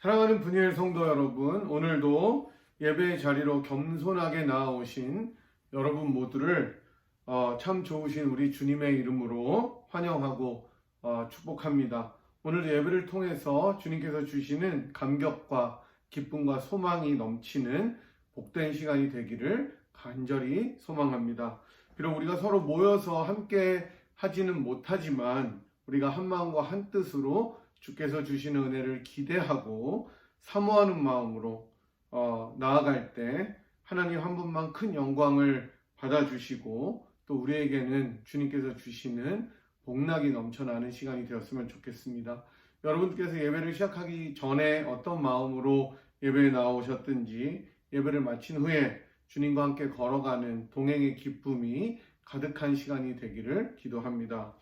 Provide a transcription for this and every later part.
사랑하는 분이엘 성도 여러분, 오늘도 예배의 자리로 겸손하게 나아오신 여러분 모두를 참 좋으신 우리 주님의 이름으로 환영하고 축복합니다. 오늘 예배를 통해서 주님께서 주시는 감격과 기쁨과 소망이 넘치는 복된 시간이 되기를 간절히 소망합니다. 비록 우리가 서로 모여서 함께 하지는 못하지만 우리가 한 마음과 한 뜻으로 주께서 주시는 은혜를 기대하고 사모하는 마음으로 나아갈 때 하나님 한 분만 큰 영광을 받아주시고 또 우리에게는 주님께서 주시는 복락이 넘쳐나는 시간이 되었으면 좋겠습니다. 여러분께서 예배를 시작하기 전에 어떤 마음으로 예배에 나오셨든지 예배를 마친 후에 주님과 함께 걸어가는 동행의 기쁨이 가득한 시간이 되기를 기도합니다.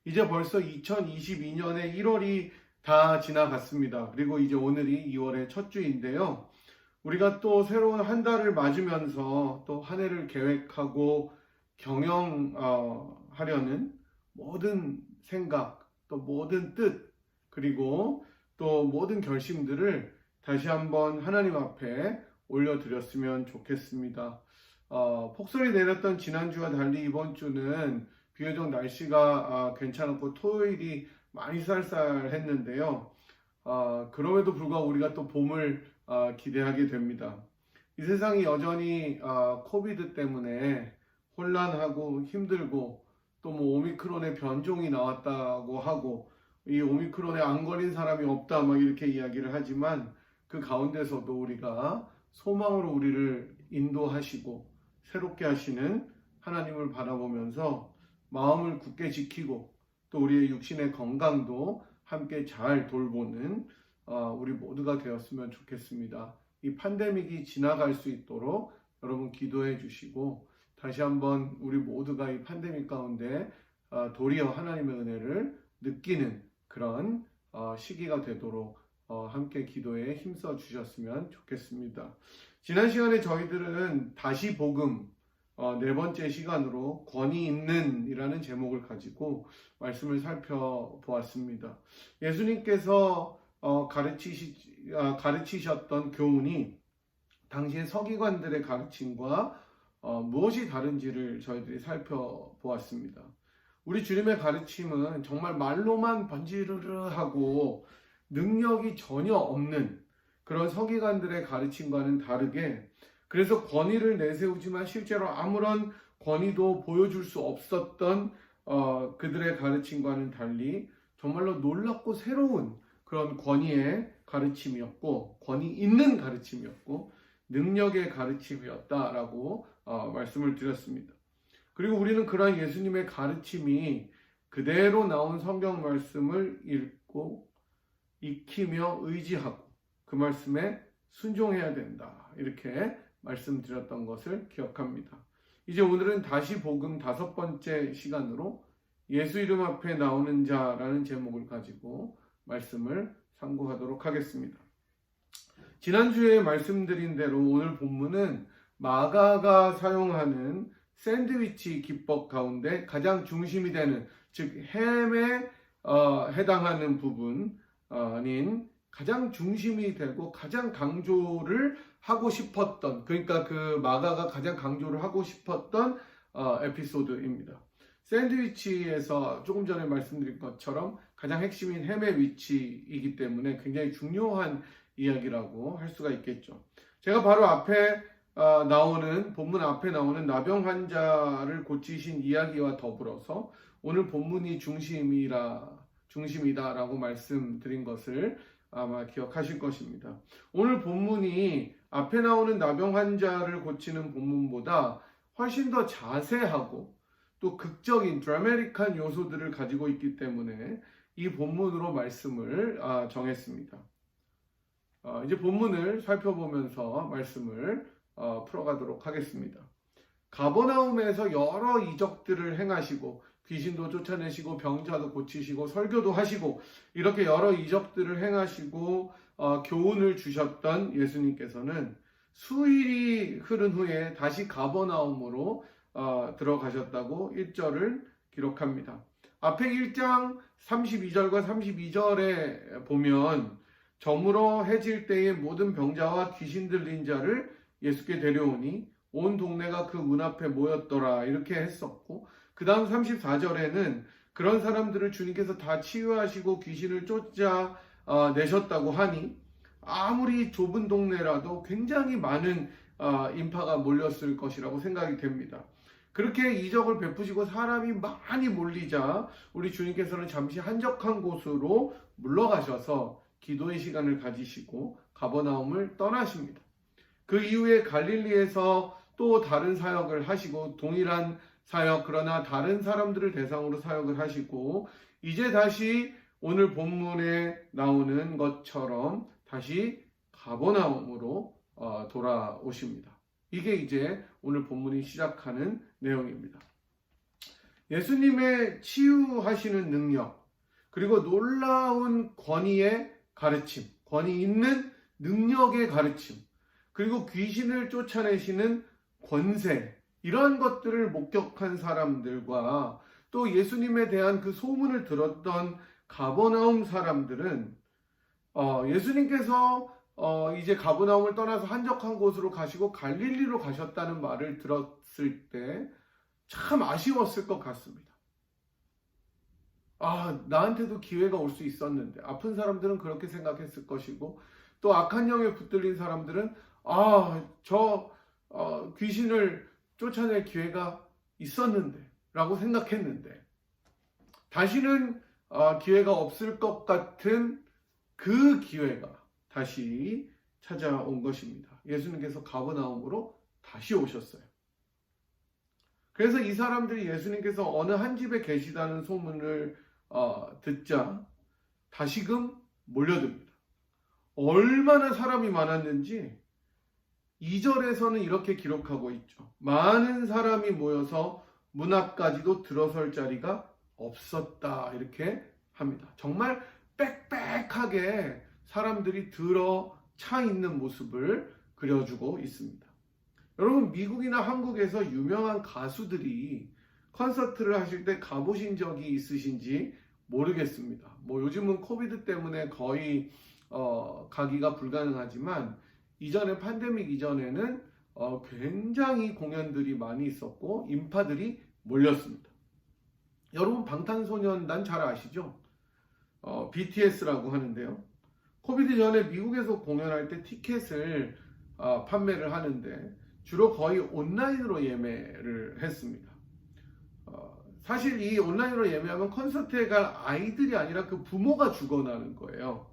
이제 벌써 2022년의 1월이 다 지나갔습니다. 그리고 이제 오늘이 2월의 첫 주인데요. 우리가 또 새로운 한 달을 맞으면서 또 한 해를 계획하고 경영하려는 모든 생각, 또 모든 뜻, 그리고 또 모든 결심들을 다시 한번 하나님 앞에 올려드렸으면 좋겠습니다. 폭설이 내렸던 지난주와 달리 이번 주는 비교적 날씨가 괜찮았고 토요일이 많이 쌀쌀했는데요. 그럼에도 불구하고 우리가 또 봄을 기대하게 됩니다. 이 세상이 여전히 코비드 때문에 혼란하고 힘들고 또 뭐 오미크론의 변종이 나왔다고 하고 이 오미크론에 안 걸린 사람이 없다 막 이렇게 이야기를 하지만 그 가운데서도 우리가 소망으로 우리를 인도하시고 새롭게 하시는 하나님을 바라보면서 마음을 굳게 지키고 또 우리의 육신의 건강도 함께 잘 돌보는 우리 모두가 되었으면 좋겠습니다. 이 팬데믹이 지나갈 수 있도록 여러분 기도해 주시고 다시 한번 우리 모두가 이 팬데믹 가운데 도리어 하나님의 은혜를 느끼는 그런 시기가 되도록 함께 기도에 힘써 주셨으면 좋겠습니다. 지난 시간에 저희들은 다시 복음 네 번째 시간으로 권위 있는 이라는 제목을 가지고 말씀을 살펴보았습니다. 예수님께서 가르치셨던 교훈이 당시의 서기관들의 가르침과 무엇이 다른지를 저희들이 살펴보았습니다. 우리 주님의 가르침은 정말 말로만 번지르르하고 능력이 전혀 없는 그런 서기관들의 가르침과는 다르게 그래서 권위를 내세우지만 실제로 아무런 권위도 보여줄 수 없었던 그들의 가르침과는 달리 정말로 놀랍고 새로운 그런 권위의 가르침이었고 권위 있는 가르침이었고 능력의 가르침이었다라고 말씀을 드렸습니다. 그리고 우리는 그러한 예수님의 가르침이 그대로 나온 성경 말씀을 읽고 익히며 의지하고 그 말씀에 순종해야 된다. 이렇게 말씀드렸던 것을 기억합니다. 이제 오늘은 다시 복음 5번째 시간으로 예수 이름 앞에 나오는 자라는 제목을 가지고 말씀을 상고하도록 하겠습니다. 지난주에 말씀드린 대로 오늘 본문은 마가가 사용하는 샌드위치 기법 가운데 가장 중심이 되는 즉 햄에 해당하는 부분인 가장 중심이 되고 가장 강조를 하고 싶었던 그러니까 그 마가가 가장 강조를 하고 싶었던 에피소드입니다. 샌드위치에서 조금 전에 말씀드린 것처럼 가장 핵심인 햄의 위치이기 때문에 굉장히 중요한 이야기라고 할 수가 있겠죠. 제가 바로 앞에 나오는 본문 앞에 나오는 나병 환자를 고치신 이야기와 더불어서 오늘 본문이 중심이다라고 말씀드린 것을 아마 기억하실 것입니다. 오늘 본문이 앞에 나오는 나병 환자를 고치는 본문보다 훨씬 더 자세하고 또 극적인 드라마틱한 요소들을 가지고 있기 때문에 이 본문으로 말씀을 정했습니다. 이제 본문을 살펴보면서 말씀을 풀어가도록 하겠습니다. 가버나움에서 여러 이적들을 행하시고 귀신도 쫓아내시고 병자도 고치시고 설교도 하시고 이렇게 여러 이적들을 행하시고 교훈을 주셨던 예수님께서는 수일이 흐른 후에 다시 가버나움으로 들어가셨다고 1절을 기록합니다. 앞에 1장 32절과 32절에 보면 저물어 해질 때에 모든 병자와 귀신 들린 자를 예수께 데려오니 온 동네가 그 문 앞에 모였더라 이렇게 했었고, 그 다음 34절에는 그런 사람들을 주님께서 다 치유하시고 귀신을 쫓아내셨다고 하니 아무리 좁은 동네라도 굉장히 많은 인파가 몰렸을 것이라고 생각이 됩니다. 그렇게 이적을 베푸시고 사람이 많이 몰리자 우리 주님께서는 잠시 한적한 곳으로 물러가셔서 기도의 시간을 가지시고 가버나움을 떠나십니다. 그 이후에 갈릴리에서 또 다른 사역을 하시고, 동일한 사역 그러나 다른 사람들을 대상으로 사역을 하시고, 이제 다시 오늘 본문에 나오는 것처럼 다시 가버나움으로 돌아오십니다. 이게 이제 오늘 본문이 시작하는 내용입니다. 예수님의 치유하시는 능력, 그리고 놀라운 권위의 가르침, 권위 있는 능력의 가르침, 그리고 귀신을 쫓아내시는 권세, 이런 것들을 목격한 사람들과 또 예수님에 대한 그 소문을 들었던 가버나움 사람들은 예수님께서 이제 가버나움을 떠나서 한적한 곳으로 가시고 갈릴리로 가셨다는 말을 들었을 때 참 아쉬웠을 것 같습니다. 나한테도 기회가 올 수 있었는데, 아픈 사람들은 그렇게 생각했을 것이고, 또 악한 영에 붙들린 사람들은 귀신을 쫓아낼 기회가 있었는데 라고 생각했는데, 다시는 기회가 없을 것 같은 그 기회가 다시 찾아온 것입니다. 예수님께서 가버나움으로 다시 오셨어요. 그래서 이 사람들이 예수님께서 어느 한 집에 계시다는 소문을 듣자 다시금 몰려듭니다. 얼마나 사람이 많았는지 2절에서는 이렇게 기록하고 있죠. 많은 사람이 모여서 문 앞까지도 들어설 자리가 없었다 이렇게 합니다. 정말 빽빽하게 사람들이 들어차 있는 모습을 그려주고 있습니다. 여러분, 미국이나 한국에서 유명한 가수들이 콘서트를 하실 때 가보신 적이 있으신지 모르겠습니다. 요즘은 코비드 때문에 거의 가기가 불가능하지만, 이전에 팬데믹 이전에는 굉장히 공연들이 많이 있었고 인파들이 몰렸습니다. 여러분, 방탄소년단 잘 아시죠? BTS라고 하는데요. 코비드 전에 미국에서 공연할 때 티켓을 판매를 하는데 주로 거의 온라인으로 예매를 했습니다. 사실 이 온라인으로 예매하면 콘서트에 갈 아이들이 아니라 그 부모가 죽어나는 거예요.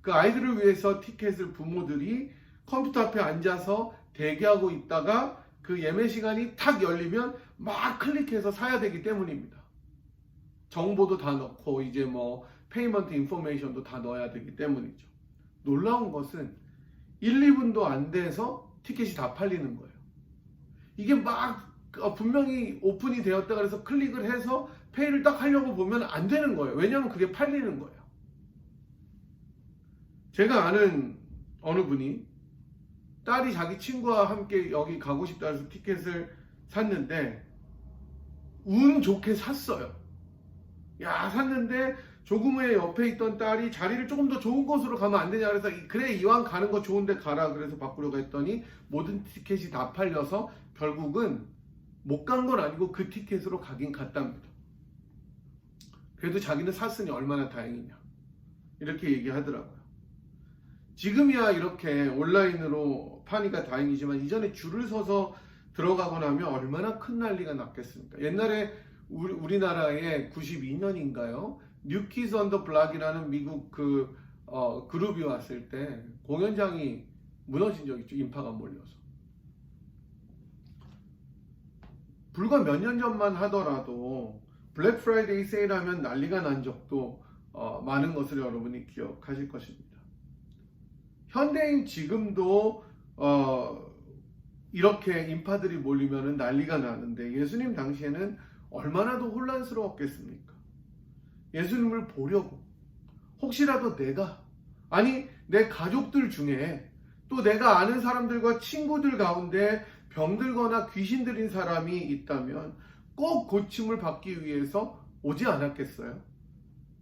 그 아이들을 위해서 티켓을 부모들이 컴퓨터 앞에 앉아서 대기하고 있다가 그 예매 시간이 탁 열리면 막 클릭해서 사야 되기 때문입니다. 정보도 다 넣고 이제 페이먼트 인포메이션도 다 넣어야 되기 때문이죠. 놀라운 것은 1, 2분도 안 돼서 티켓이 다 팔리는 거예요. 이게 분명히 오픈이 되었다 그래서 클릭을 해서 페이를 딱 하려고 보면 안 되는 거예요. 왜냐하면 그게 팔리는 거예요. 제가 아는 어느 분이 딸이 자기 친구와 함께 여기 가고 싶다 해서 티켓을 샀는데 운 좋게 샀어요. 샀는데 조금 후에 옆에 있던 딸이 자리를 조금 더 좋은 곳으로 가면 안 되냐 그래서 그래 이왕 가는 거 좋은데 가라 그래서 바꾸려고 했더니 모든 티켓이 다 팔려서 결국은 못 간 건 아니고 그 티켓으로 가긴 갔답니다. 그래도 자기는 샀으니 얼마나 다행이냐 이렇게 얘기하더라고요. 지금이야 이렇게 온라인으로 파니까 다행이지만 이전에 줄을 서서 들어가고 나면 얼마나 큰 난리가 났겠습니까? 옛날에 우리나라에 92년인가요? 뉴키즈 언더 블락이라는 미국 그룹이 왔을 때 공연장이 무너진 적 있죠. 인파가 몰려서. 불과 몇 년 전만 하더라도 블랙 프라이데이 세일하면 난리가 난 적도 많은 것을 여러분이 기억하실 것입니다. 현대인 지금도 이렇게 인파들이 몰리면 난리가 나는데 예수님 당시에는 얼마나 더 혼란스러웠겠습니까? 예수님을 보려고 혹시라도 내 가족들 중에 또 내가 아는 사람들과 친구들 가운데 병들거나 귀신 들린 사람이 있다면 꼭 고침을 받기 위해서 오지 않았겠어요?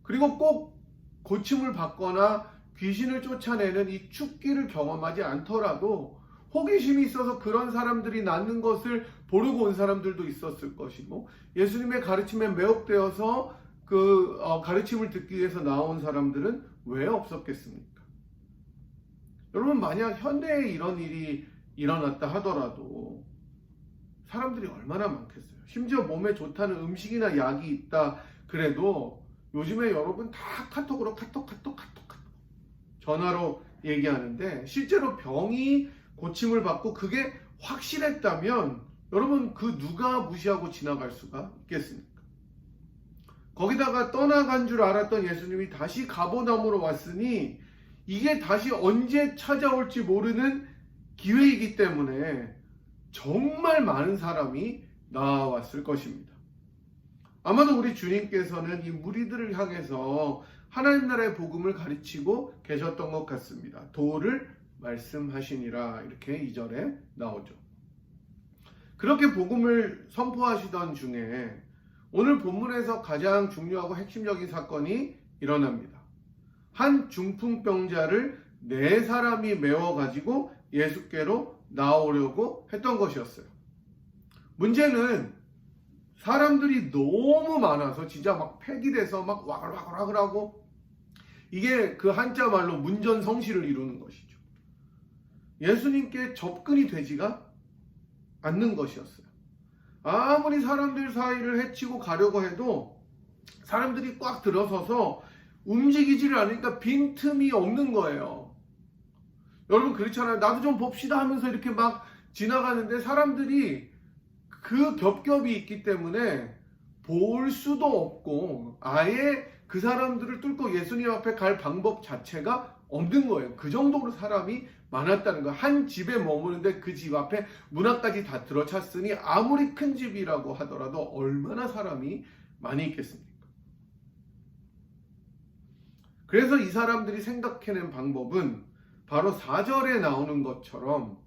그리고 꼭 고침을 받거나 귀신을 쫓아내는 이 축기를 경험하지 않더라도 호기심이 있어서 그런 사람들이 낫는 것을 보려고 온 사람들도 있었을 것이고, 예수님의 가르침에 매혹되어서 그 가르침을 듣기 위해서 나온 사람들은 왜 없었겠습니까? 여러분, 만약 현대에 이런 일이 일어났다 하더라도 사람들이 얼마나 많겠어요? 심지어 몸에 좋다는 음식이나 약이 있다 그래도 요즘에 여러분 다 카톡으로 카톡 전화로 얘기하는데, 실제로 병이 고침을 받고 그게 확실했다면 여러분, 그 누가 무시하고 지나갈 수가 있겠습니까? 거기다가 떠나간 줄 알았던 예수님이 다시 가버나움으로 왔으니 이게 다시 언제 찾아올지 모르는 기회이기 때문에 정말 많은 사람이 나왔을 것입니다. 아마도 우리 주님께서는 이 무리들을 향해서 하나님 나라의 복음을 가르치고 계셨던 것 같습니다. 도를 말씀하시니라, 이렇게 2절에 나오죠. 그렇게 복음을 선포하시던 중에 오늘 본문에서 가장 중요하고 핵심적인 사건이 일어납니다. 한 중풍병자를 4사람이 메워가지고 예수께로 나오려고 했던 것이었어요. 문제는 사람들이 너무 많아서 진짜 막 폐기돼서 막 와글와글 하고, 이게 그 한자 말로 문전성시를 이루는 것이죠. 예수님께 접근이 되지가 않는 것이었어요. 아무리 사람들 사이를 헤치고 가려고 해도 사람들이 꽉 들어서서 움직이지를 않으니까 빈틈이 없는 거예요. 여러분, 그렇잖아요. 나도 좀 봅시다 하면서 이렇게 막 지나가는데 사람들이 그 겹겹이 있기 때문에 볼 수도 없고 아예 그 사람들을 뚫고 예수님 앞에 갈 방법 자체가 없는 거예요. 그 정도로 사람이 많았다는 거예요. 한 집에 머무는데 그 집 앞에 문 앞까지 다 들어찼으니 아무리 큰 집이라고 하더라도 얼마나 사람이 많이 있겠습니까? 그래서 이 사람들이 생각해낸 방법은 바로 4절에 나오는 것처럼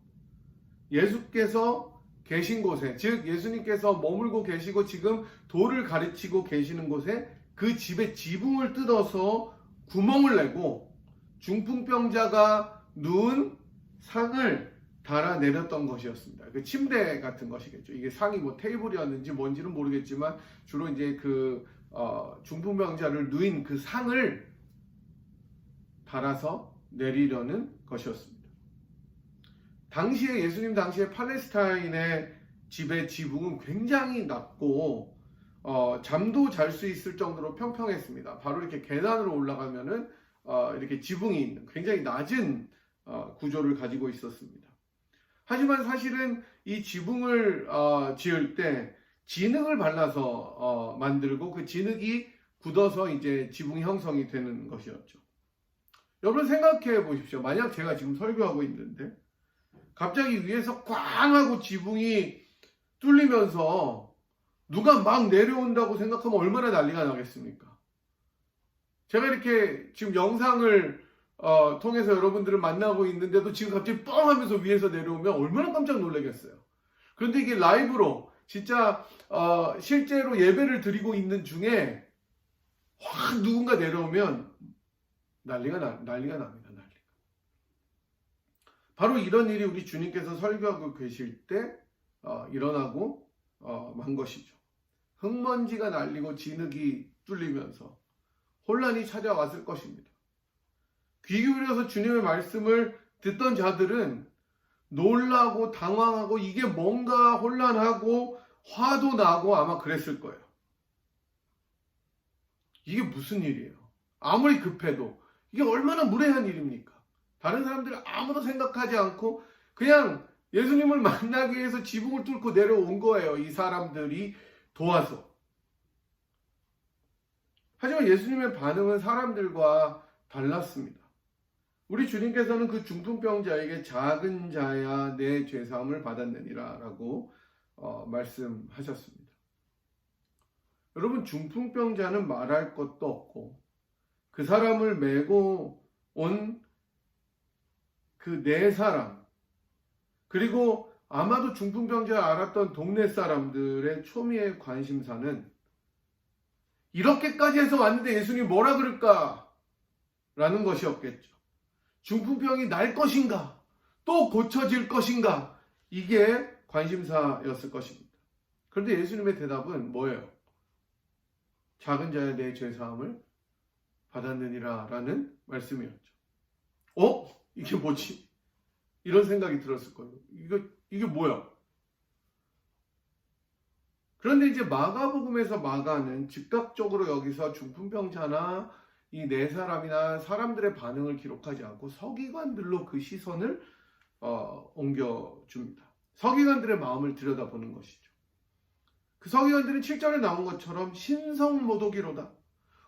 예수께서 계신 곳에, 즉 예수님께서 머물고 계시고 지금 도를 가르치고 계시는 곳에 그 집의 지붕을 뜯어서 구멍을 내고 중풍병자가 누운 상을 달아 내렸던 것이었습니다. 그 침대 같은 것이겠죠. 이게 상이 뭐 테이블이었는지 뭔지는 모르겠지만 주로 이제 그 중풍병자를 누인 그 상을 달아서 내리려는 것이었습니다. 당시에 예수님 당시에 팔레스타인의 집의 지붕은 굉장히 낮고 잠도 잘 수 있을 정도로 평평했습니다. 바로 이렇게 계단으로 올라가면은 이렇게 지붕이 있는 굉장히 낮은 구조를 가지고 있었습니다. 하지만 사실은 이 지붕을 지을 때 진흙을 발라서 만들고 그 진흙이 굳어서 이제 지붕이 형성이 되는 것이었죠. 여러분 생각해 보십시오. 만약 제가 지금 설교하고 있는데 갑자기 위에서 꽝 하고 지붕이 뚫리면서 누가 막 내려온다고 생각하면 얼마나 난리가 나겠습니까? 제가 이렇게 지금 영상을 통해서 여러분들을 만나고 있는데도 지금 갑자기 뻥 하면서 위에서 내려오면 얼마나 깜짝 놀라겠어요. 그런데 이게 라이브로 진짜 실제로 예배를 드리고 있는 중에 확 누군가 내려오면 난리가 납니다. 바로 이런 일이 우리 주님께서 설교하고 계실 때 일어나고 만 것이죠. 흙먼지가 날리고 진흙이 뚫리면서 혼란이 찾아왔을 것입니다. 귀 기울여서 주님의 말씀을 듣던 자들은 놀라고 당황하고 이게 뭔가 혼란하고 화도 나고 아마 그랬을 거예요. 이게 무슨 일이에요? 아무리 급해도 이게 얼마나 무례한 일입니까? 다른 사람들은 아무도 생각하지 않고 그냥 예수님을 만나기 위해서 지붕을 뚫고 내려온 거예요. 이 사람들이 도와서. 하지만 예수님의 반응은 사람들과 달랐습니다. 우리 주님께서는 그 중풍병자에게 작은 자야 내 죄사함을 받았느니라 라고 말씀하셨습니다. 여러분, 중풍병자는 말할 것도 없고 그 사람을 메고 온 그 4사람, 그리고 아마도 중풍병자를 알았던 동네 사람들의 초미의 관심사는 이렇게까지 해서 왔는데 예수님이 뭐라 그럴까? 라는 것이었겠죠. 중풍병이 날 것인가? 또 고쳐질 것인가? 이게 관심사였을 것입니다. 그런데 예수님의 대답은 뭐예요? 작은 자의 내 죄사함을 받았느니라 라는 말씀이었죠. 이게 뭐지? 이런 생각이 들었을 거예요. 이게 뭐야? 그런데 이제 마가복음에서 마가는 즉각적으로 여기서 중풍병자나 이 네 사람이나 사람들의 반응을 기록하지 않고 서기관들로 그 시선을 옮겨줍니다. 서기관들의 마음을 들여다보는 것이죠. 그 서기관들은 7절에 나온 것처럼 신성모독이로다.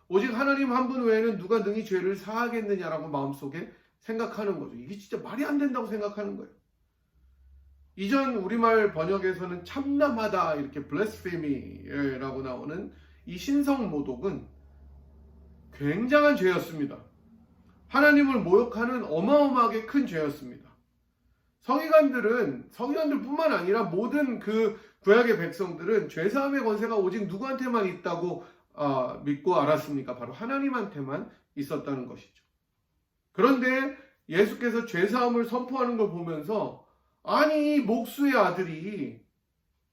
오직 하나님 한 분 외에는 누가 능히 죄를 사하겠느냐라고 마음속에 생각하는 거죠. 이게 진짜 말이 안 된다고 생각하는 거예요. 이전 우리말 번역에서는 참남하다 이렇게 blasphemy라고 나오는 이 신성모독은 굉장한 죄였습니다. 하나님을 모욕하는 어마어마하게 큰 죄였습니다. 서기관들뿐만 아니라 모든 그 구약의 백성들은 죄사함의 권세가 오직 누구한테만 있다고 믿고 알았습니까? 바로 하나님한테만 있었다는 것이죠. 그런데 예수께서 죄사함을 선포하는 걸 보면서 아니 이 목수의 아들이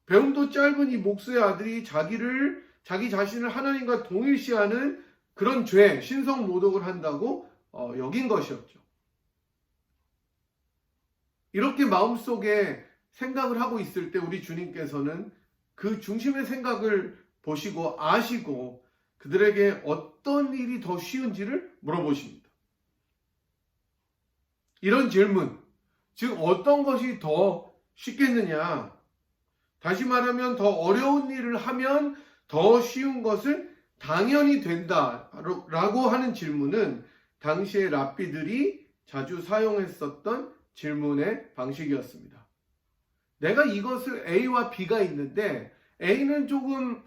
배움도 짧은 이 목수의 아들이 자기 자신을 하나님과 동일시하는 그런 죄, 신성모독을 한다고 여긴 것이었죠. 이렇게 마음속에 생각을 하고 있을 때 우리 주님께서는 그 중심의 생각을 보시고 아시고 그들에게 어떤 일이 더 쉬운지를 물어보십니다. 이런 질문, 즉 어떤 것이 더 쉽겠느냐? 다시 말하면 더 어려운 일을 하면 더 쉬운 것을 당연히 된다라고 하는 질문은 당시의 랍비들이 자주 사용했었던 질문의 방식이었습니다. 내가 이것을 A와 B가 있는데 A는 조금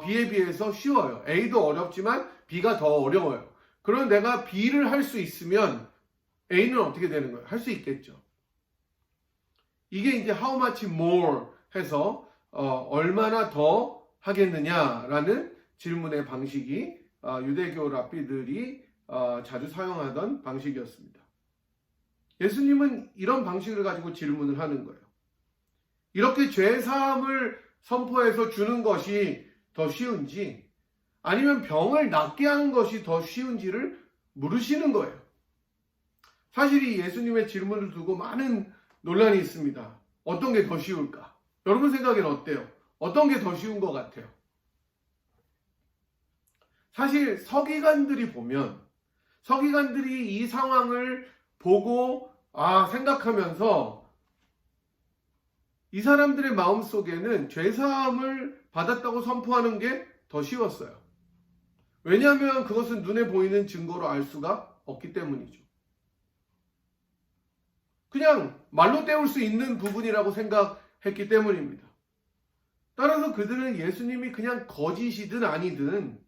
B에 비해서 쉬워요. A도 어렵지만 B가 더 어려워요. 그럼 내가 B를 할 수 있으면 A는 어떻게 되는 거예요? 할 수 있겠죠. 이게 이제 how much more 해서 얼마나 더 하겠느냐라는 질문의 방식이 유대교 랍비들이 자주 사용하던 방식이었습니다. 예수님은 이런 방식을 가지고 질문을 하는 거예요. 이렇게 죄사함을 선포해서 주는 것이 더 쉬운지 아니면 병을 낫게 하는 것이 더 쉬운지를 물으시는 거예요. 사실 이 예수님의 질문을 두고 많은 논란이 있습니다. 어떤 게 더 쉬울까? 여러분 생각에는 어때요? 어떤 게 더 쉬운 것 같아요? 사실 서기관들이 이 상황을 보고 생각하면서 이 사람들의 마음속에는 죄사함을 받았다고 선포하는 게 더 쉬웠어요. 왜냐하면 그것은 눈에 보이는 증거로 알 수가 없기 때문이죠. 그냥 말로 때울 수 있는 부분이라고 생각했기 때문입니다. 따라서 그들은 예수님이 그냥 거짓이든 아니든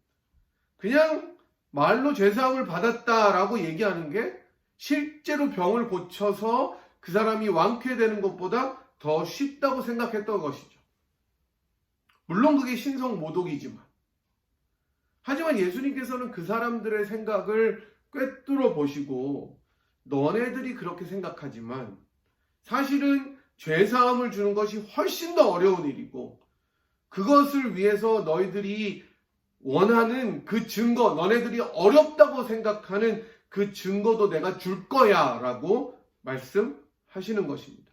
그냥 말로 죄사함을 받았다라고 얘기하는 게 실제로 병을 고쳐서 그 사람이 완쾌되는 것보다 더 쉽다고 생각했던 것이죠. 물론 그게 신성모독이지만 하지만 예수님께서는 그 사람들의 생각을 꿰뚫어 보시고 너네들이 그렇게 생각하지만 사실은 죄사함을 주는 것이 훨씬 더 어려운 일이고 그것을 위해서 너희들이 원하는 그 증거, 너네들이 어렵다고 생각하는 그 증거도 내가 줄 거야 라고 말씀하시는 것입니다.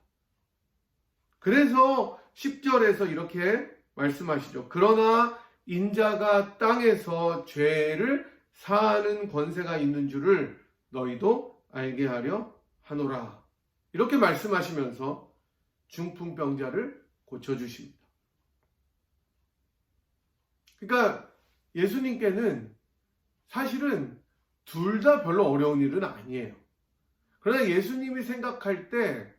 그래서 10절에서 이렇게 말씀하시죠. 그러나 인자가 땅에서 죄를 사하는 권세가 있는 줄을 너희도 알게 하려 하노라. 이렇게 말씀하시면서 중풍병자를 고쳐주십니다. 그러니까 예수님께는 사실은 둘 다 별로 어려운 일은 아니에요. 그러나 예수님이 생각할 때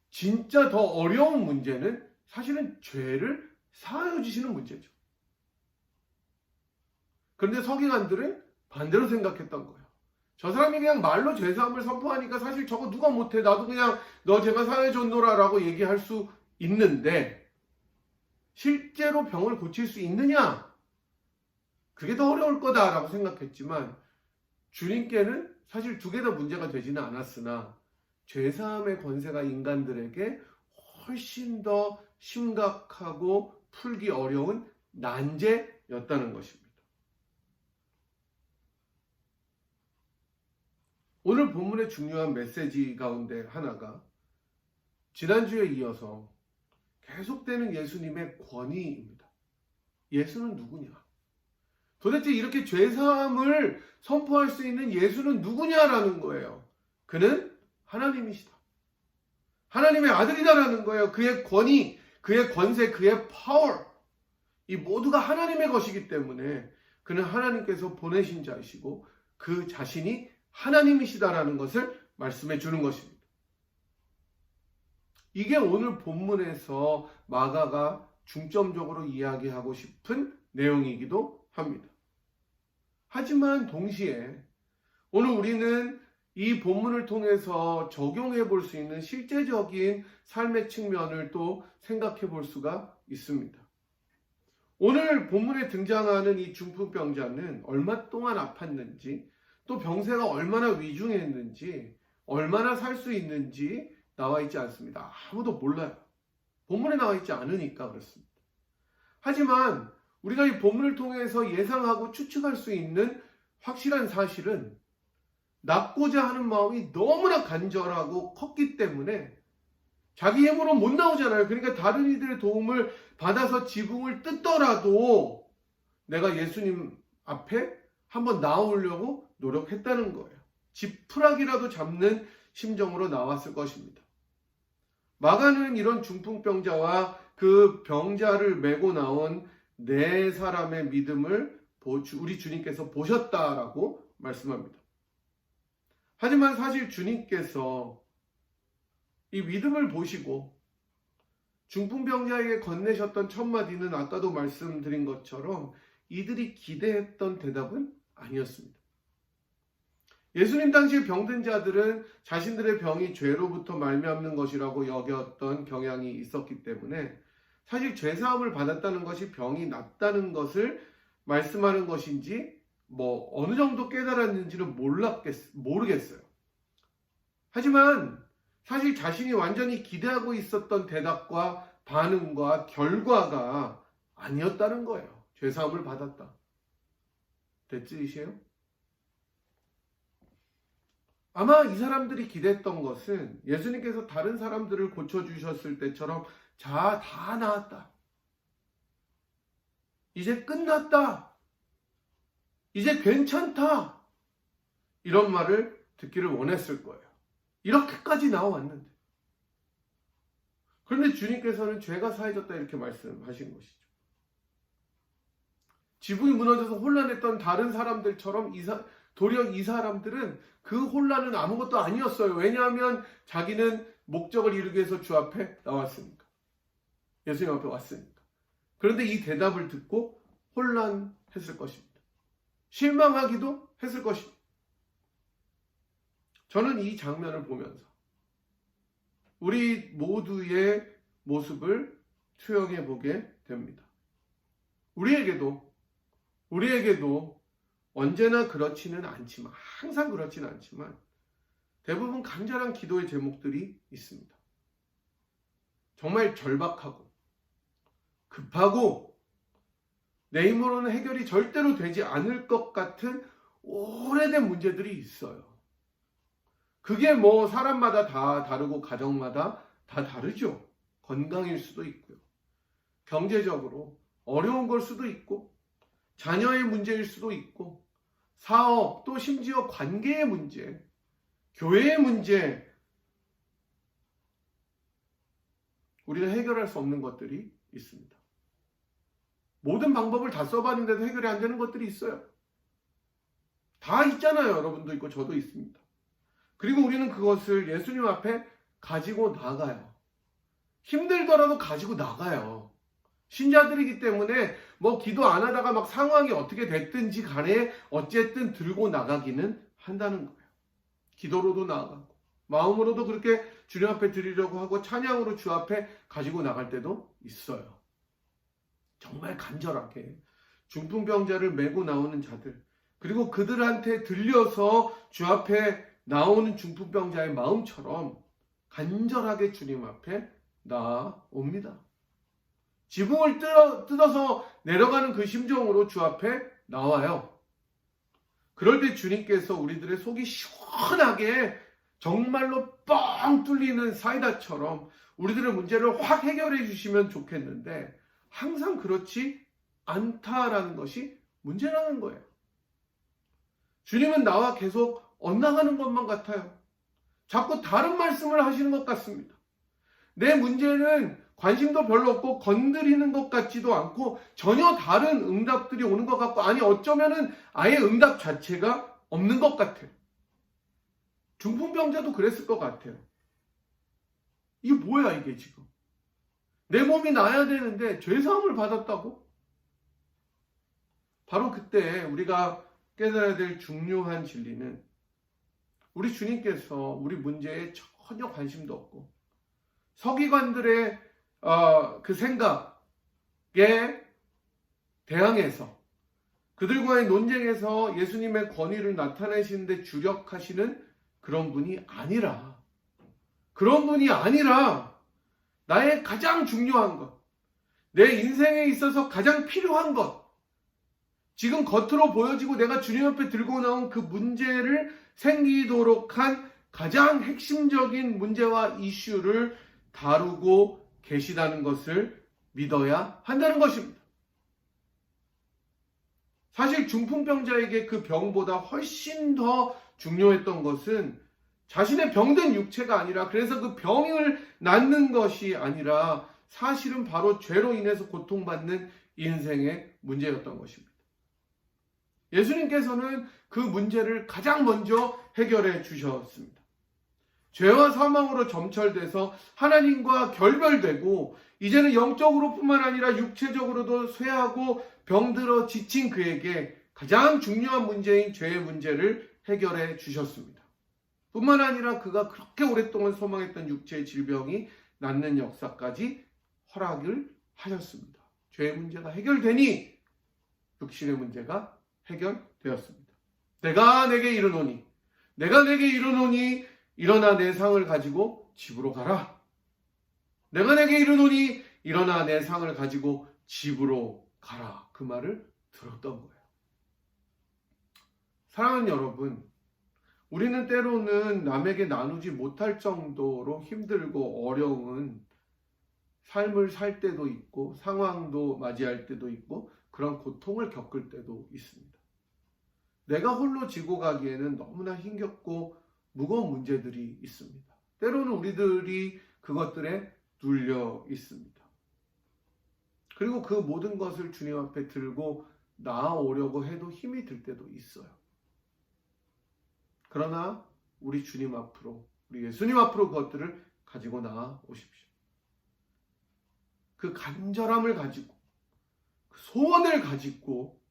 진짜 더 어려운 문제는 사실은 죄를 사하여 주시는 문제죠. 그런데 서기관들은 반대로 생각했던 거예요. 저 사람이 그냥 말로 죄사함을 선포하니까 사실 저거 누가 못해. 나도 그냥 너 죄가 사해 줬노라 라고 얘기할 수 있는데 실제로 병을 고칠 수 있느냐? 그게 더 어려울 거다라고 생각했지만 주님께는 사실 두 개 다 문제가 되지는 않았으나 죄사함의 권세가 인간들에게 훨씬 더 심각하고 풀기 어려운 난제였다는 것입니다. 오늘 본문의 중요한 메시지 가운데 하나가 지난주에 이어서 계속되는 예수님의 권위입니다. 예수는 누구냐? 도대체 이렇게 죄사함을 선포할 수 있는 예수는 누구냐라는 거예요. 그는 하나님이시다. 하나님의 아들이다라는 거예요. 그의 권위, 그의 권세, 그의 파워, 이 모두가 하나님의 것이기 때문에 그는 하나님께서 보내신 자이시고 그 자신이 하나님이시다라는 것을 말씀해 주는 것입니다. 이게 오늘 본문에서 마가가 중점적으로 이야기하고 싶은 내용이기도 합니다. 하지만 동시에 오늘 우리는 이 본문을 통해서 적용해 볼 수 있는 실제적인 삶의 측면을 또 생각해 볼 수가 있습니다. 오늘 본문에 등장하는 이 중풍병자는 얼마 동안 아팠는지, 또 병세가 얼마나 위중했는지, 얼마나 살 수 있는지 나와 있지 않습니다. 아무도 몰라요. 본문에 나와 있지 않으니까 그렇습니다. 하지만 우리가 이 본문을 통해서 예상하고 추측할 수 있는 확실한 사실은 낫고자 하는 마음이 너무나 간절하고 컸기 때문에 자기 힘으로 못 나오잖아요. 그러니까 다른 이들의 도움을 받아서 지붕을 뜯더라도 내가 예수님 앞에 한번 나오려고 노력했다는 거예요. 지푸라기라도 잡는 심정으로 나왔을 것입니다. 마가는 이런 중풍병자와 그 병자를 메고 나온 네 사람의 믿음을 우리 주님께서 보셨다라고 말씀합니다. 하지만 사실 주님께서 이 믿음을 보시고 중풍병자에게 건네셨던 첫 마디는 아까도 말씀드린 것처럼 이들이 기대했던 대답은 아니었습니다. 예수님 당시 병든 자들은 자신들의 병이 죄로부터 말미암는 것이라고 여겼던 경향이 있었기 때문에 사실 죄사함을 받았다는 것이 병이 낫다는 것을 말씀하는 것인지 어느 정도 깨달았는지는 모르겠어요. 하지만 사실 자신이 완전히 기대하고 있었던 대답과 반응과 결과가 아니었다는 거예요. 죄사함을 받았다. 됐지이세요? 아마 이 사람들이 기대했던 것은 예수님께서 다른 사람들을 고쳐주셨을 때처럼 자, 다 나았다. 이제 끝났다. 이제 괜찮다. 이런 말을 듣기를 원했을 거예요. 이렇게까지 나와왔는데. 그런데 주님께서는 죄가 사해졌다 이렇게 말씀하신 것이죠. 지붕이 무너져서 혼란했던 다른 사람들처럼 도리어 이 사람들은 그 혼란은 아무것도 아니었어요. 왜냐하면 자기는 목적을 이루기 위해서 주 앞에 나왔으니까. 예수님 앞에 왔으니까. 그런데 이 대답을 듣고 혼란했을 것입니다. 실망하기도 했을 것입니다. 저는 이 장면을 보면서 우리 모두의 모습을 투영해 보게 됩니다. 우리에게도 언제나 그렇지는 않지만, 항상 그렇지는 않지만 대부분 간절한 기도의 제목들이 있습니다. 정말 절박하고 급하고 내 힘으로는 해결이 절대로 되지 않을 것 같은 오래된 문제들이 있어요. 그게 사람마다 다 다르고 가정마다 다 다르죠. 건강일 수도 있고요. 경제적으로 어려운 걸 수도 있고, 자녀의 문제일 수도 있고, 사업, 또 심지어 관계의 문제, 교회의 문제, 우리가 해결할 수 없는 것들이 있습니다. 모든 방법을 다 써봤는데도 해결이 안 되는 것들이 있어요. 다 있잖아요. 여러분도 있고 저도 있습니다. 그리고 우리는 그것을 예수님 앞에 가지고 나가요. 힘들더라도 가지고 나가요. 신자들이기 때문에 기도 안 하다가 막 상황이 어떻게 됐든지 간에 어쨌든 들고 나가기는 한다는 거예요. 기도로도 나아가고 마음으로도 그렇게 주님 앞에 드리려고 하고 찬양으로 주 앞에 가지고 나갈 때도 있어요. 정말 간절하게 중풍병자를 메고 나오는 자들, 그리고 그들한테 들려서 주 앞에 나오는 중풍병자의 마음처럼 간절하게 주님 앞에 나옵니다. 지붕을 뜯어서 내려가는 그 심정으로 주 앞에 나와요. 그럴 때 주님께서 우리들의 속이 시원하게 정말로 뻥 뚫리는 사이다처럼 우리들의 문제를 확 해결해 주시면 좋겠는데 항상 그렇지 않다라는 것이 문제라는 거예요. 주님은 나와 계속 엇나가는 것만 같아요. 자꾸 다른 말씀을 하시는 것 같습니다. 내 문제는 관심도 별로 없고 건드리는 것 같지도 않고 전혀 다른 응답들이 오는 것 같고 아니 어쩌면은 아예 응답 자체가 없는 것 같아요. 중풍병자도 그랬을 것 같아요. 이게 뭐야 이게 지금. 내 몸이 나아야 되는데 죄사함을 받았다고? 바로 그때 우리가 깨달아야 될 중요한 진리는 우리 주님께서 우리 문제에 전혀 관심도 없고 서기관들의 그 생각에 대항해서 그들과의 논쟁에서 예수님의 권위를 나타내시는데 주력하시는 그런 분이 아니라 나의 가장 중요한 것, 내 인생에 있어서 가장 필요한 것, 지금 겉으로 보여지고 내가 주님 앞에 들고 나온 그 문제를 생기도록 한 가장 핵심적인 문제와 이슈를 다루고 계시다는 것을 믿어야 한다는 것입니다. 사실 중풍병자에게 그 병보다 훨씬 더 중요했던 것은 자신의 병든 육체가 아니라 그래서 그 병을 낫는 것이 아니라 사실은 바로 죄로 인해서 고통받는 인생의 문제였던 것입니다. 예수님께서는 그 문제를 가장 먼저 해결해 주셨습니다. 죄와 사망으로 점철돼서 하나님과 결별되고 이제는 영적으로 뿐만 아니라 육체적으로도 쇠하고 병들어 지친 그에게 가장 중요한 문제인 죄의 문제를 해결해 주셨습니다. 뿐만 아니라 그가 그렇게 오랫동안 소망했던 육체의 질병이 낫는 역사까지 허락을 하셨습니다. 죄의 문제가 해결되니 육신의 문제가 해결되었습니다. 내가 내게 이르노니 일어나 내 상을 가지고 집으로 가라. 내가 내게 이르노니 일어나 내 상을 가지고 집으로 가라. 그 말을 들었던 거예요. 사랑하는 여러분, 우리는 때로는 남에게 나누지 못할 정도로 힘들고 어려운 삶을 살 때도 있고 상황도 맞이할 때도 있고 그런 고통을 겪을 때도 있습니다. 내가 홀로 지고 가기에는 너무나 힘겹고 무거운 문제들이 있습니다. 때로는 우리들이 그것들에 눌려 있습니다. 그리고 그 모든 것을 주님 앞에 들고 나아오려고 해도 힘이 들 때도 있어요. 그러나 우리 주님 앞으로, 우리 예수님 앞으로 그것들을 가지고 나아오십시오. 그 간절함을 가지고, 그 소원을 가지고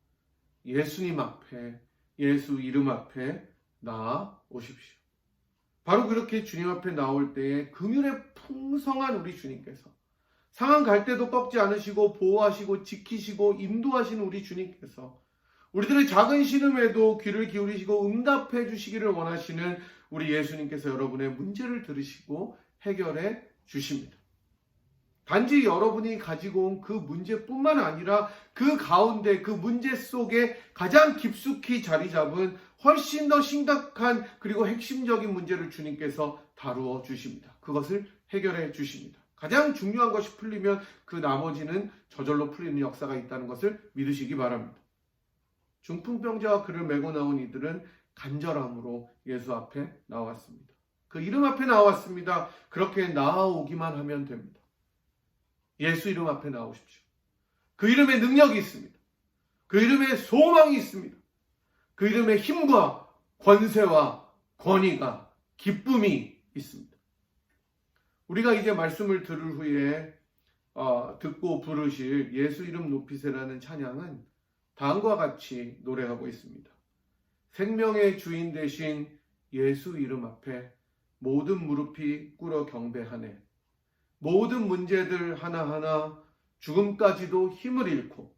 예수님 앞에, 예수 이름 앞에 나아오십시오. 바로 그렇게 주님 앞에 나올 때에 긍휼의 풍성한 우리 주님께서 상황 갈 때도 꺾지 않으시고 보호하시고 지키시고 인도하시는 우리 주님께서 우리들의 작은 신음에도 귀를 기울이시고 응답해 주시기를 원하시는 우리 예수님께서 여러분의 문제를 들으시고 해결해 주십니다. 단지 여러분이 가지고 온 그 문제뿐만 아니라 그 가운데 그 문제 속에 가장 깊숙이 자리 잡은 훨씬 더 심각한 그리고 핵심적인 문제를 주님께서 다루어 주십니다. 그것을 해결해 주십니다. 가장 중요한 것이 풀리면 그 나머지는 저절로 풀리는 역사가 있다는 것을 믿으시기 바랍니다. 중풍병자와 그를 메고 나온 이들은 간절함으로 예수 앞에 나왔습니다. 그 이름 앞에 나왔습니다. 그렇게 나아오기만 하면 됩니다. 예수 이름 앞에 나오십시오. 그 이름에 능력이 있습니다. 그 이름에 소망이 있습니다. 그 이름에 힘과 권세와 권위가 기쁨이 있습니다. 우리가 이제 말씀을 들을 후에 듣고 부르실 예수 이름 높이세라는 찬양은 다음과 같이 노래하고 있습니다. 생명의 주인 되신 예수 이름 앞에 모든 무릎이 꿇어 경배하네. 모든 문제들 하나하나 죽음까지도 힘을 잃고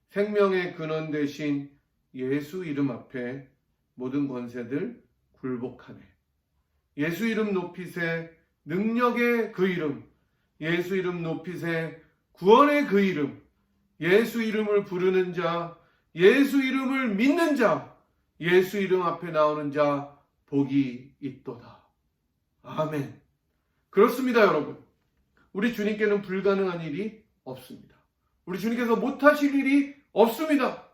생명의 근원 되신 예수 이름 앞에 모든 권세들 굴복하네. 예수 이름 높이세, 능력의 그 이름, 예수 이름 높이세, 구원의 그 이름, 예수 이름을 부르는 자, 예수 이름을 믿는 자, 예수 이름 앞에 나오는 자 복이 있도다. 아멘. 그렇습니다, 여러분. 우리 주님께는 불가능한 일이 없습니다. 우리 주님께서 못하실 일이 없습니다.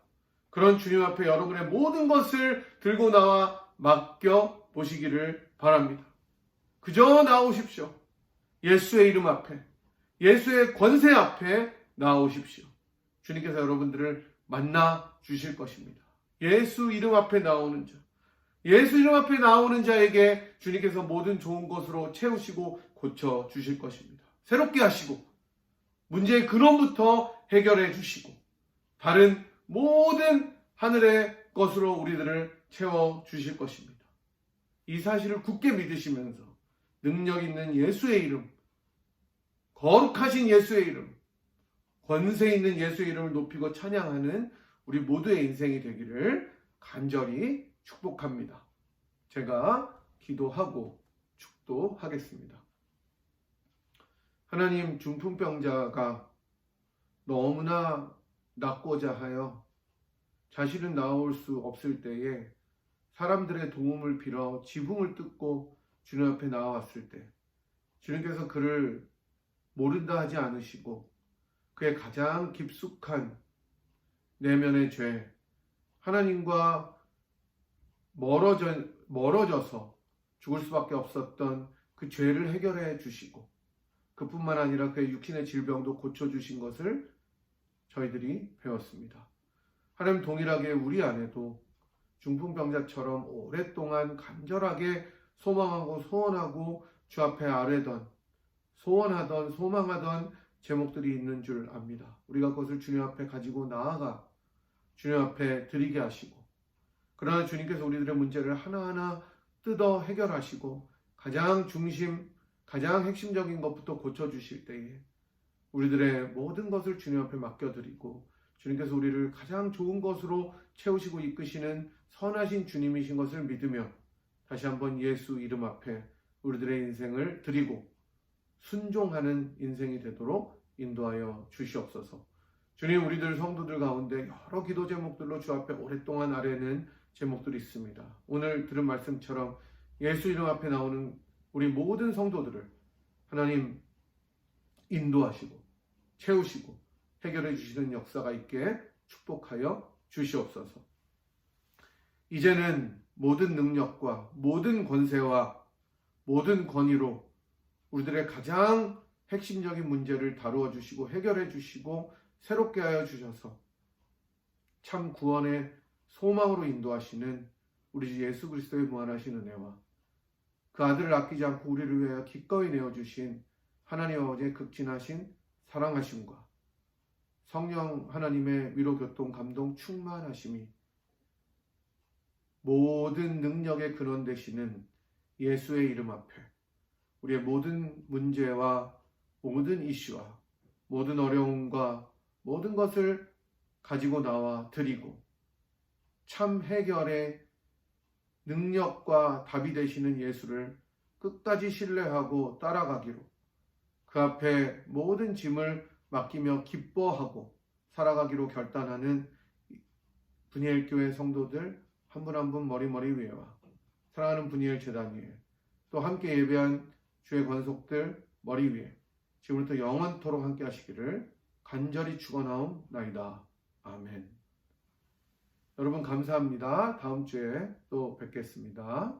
그런 주님 앞에 여러분의 모든 것을 들고 나와 맡겨 보시기를 바랍니다. 그저 나오십시오. 예수의 이름 앞에, 예수의 권세 앞에 나오십시오. 주님께서 여러분들을 만나 주실 것입니다. 예수 이름 앞에 나오는 자, 예수 이름 앞에 나오는 자에게 주님께서 모든 좋은 것으로 채우시고 고쳐 주실 것입니다. 새롭게 하시고 문제의 근원부터 해결해 주시고 다른 모든 하늘의 것으로 우리들을 채워 주실 것입니다. 이 사실을 굳게 믿으시면서 능력 있는 예수의 이름, 거룩하신 예수의 이름, 권세 있는 예수의 이름을 높이고 찬양하는 우리 모두의 인생이 되기를 간절히 축복합니다. 제가 기도하고 축도하겠습니다. 하나님, 중풍병자가 너무나 낫고자 하여 자신은 나올 수 없을 때에 사람들의 도움을 빌어 지붕을 뜯고 주님 앞에 나와왔을 때 주님께서 그를 모른다 하지 않으시고 그의 가장 깊숙한 내면의 죄, 하나님과 멀어져서 죽을 수밖에 없었던 그 죄를 해결해 주시고 그뿐만 아니라 그의 육신의 질병도 고쳐주신 것을 저희들이 배웠습니다. 하나님, 동일하게 우리 안에도 중풍병자처럼 오랫동안 간절하게 소망하고 소원하고 주 앞에 아뢰던, 소원하던, 소망하던 제목들이 있는 줄 압니다. 우리가 그것을 주님 앞에 가지고 나아가 주님 앞에 드리게 하시고, 그러나 주님께서 우리들의 문제를 하나하나 뜯어 해결하시고 가장 핵심적인 것부터 고쳐주실 때에 우리들의 모든 것을 주님 앞에 맡겨드리고 주님께서 우리를 가장 좋은 것으로 채우시고 이끄시는 선하신 주님이신 것을 믿으며 다시 한번 예수 이름 앞에 우리들의 인생을 드리고 순종하는 인생이 되도록 인도하여 주시옵소서. 주님, 우리들 성도들 가운데 여러 기도 제목들로 주 앞에 오랫동안 아뢰는 제목들이 있습니다. 오늘 들은 말씀처럼 예수 이름 앞에 나오는 우리 모든 성도들을 하나님 인도하시고 채우시고 해결해 주시는 역사가 있게 축복하여 주시옵소서. 이제는 모든 능력과 모든 권세와 모든 권위로 우리들의 가장 핵심적인 문제를 다루어 주시고 해결해 주시고 새롭게 하여 주셔서 참 구원의 소망으로 인도하시는 우리 주 예수 그리스도의 무한하신 은혜와 그 아들을 아끼지 않고 우리를 위하여 기꺼이 내어주신 하나님 아버지의 극진하신 사랑하심과 성령 하나님의 위로 교통 감동 충만하심이 모든 능력의 근원 되시는 예수의 이름 앞에 우리의 모든 문제와 모든 이슈와 모든 어려움과 모든 것을 가지고 나와 드리고 참 해결의 능력과 답이 되시는 예수를 끝까지 신뢰하고 따라가기로 그 앞에 모든 짐을 맡기며 기뻐하고 살아가기로 결단하는 분이엘 교회 성도들 한 분 한 분 머리 위에와 사랑하는 분이엘 제단 위에 또 함께 예배한 주의 권속들 머리 위에 지금부터 영원토록 함께 하시기를 간절히 축원하옵나이다. 아멘. 여러분 감사합니다. 다음 주에 또 뵙겠습니다.